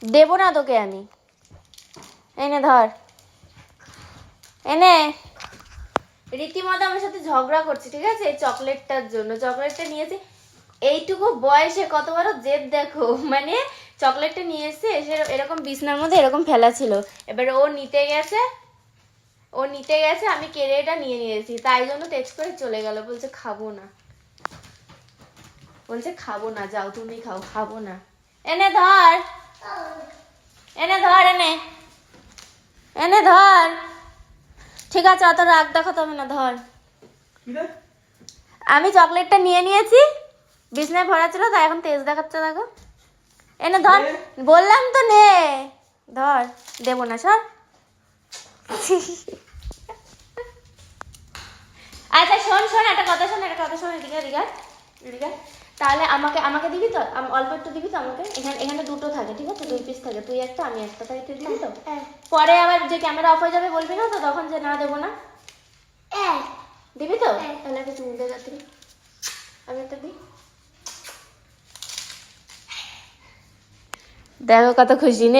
দেবো না তোকে আমি। এনে ধর, এনে। রীতিমতো আমার সাথে ঝগড়া করছে, ঠিক আছে, এই চকলেটটার জন্য। চকলেটটা নিয়েছি, এইটুকু বয়সে কত বড় জেদ দেখো। মানে চকলেটটা নিয়ে এসে এসে এরকম বিছনার মধ্যে এরকম ফেলা ছিল, এবারে ও নিতে গেছে, আমি কেড়ে এটা নিয়ে নিয়েছি, তাই জন্য টেক্সট করে চলে গেল, বলছে খাবো না, যাও তুমি খাও, খাবো না। এনে ধর, এনে ধর, এনে ধর। ঠিক আছে, অত রাগ দেখাতে হবে না, ধর। আমি চকলেটটা নিয়ে নিয়েছি, বিছনায় ভরা ছিল, তাই এখন তেজ দেখাচ্ছে, দেখো। এনে ধর, বললাম তো নে, ধর। দেবো না, সর। আচ্ছা শোন, একটা কথা শোন, এদিকে। তাহলে আমাকে দিবি তো, অল্প একটু দিবি তো আমাকে। এখানে দুটো থাকে, ঠিক আছে, 2 পিস থাকে, তুই একটা আমি একটা, তাই তুই দিবি তো? পরে আবার যে ক্যামেরা অফ হয়ে যাবে বলবি না তো তখন যে না দেবো না? দিবি তো? তাহলে একটা চুমু দে রাত্রি, আমি একটা দিই। দেখো কত খুশি।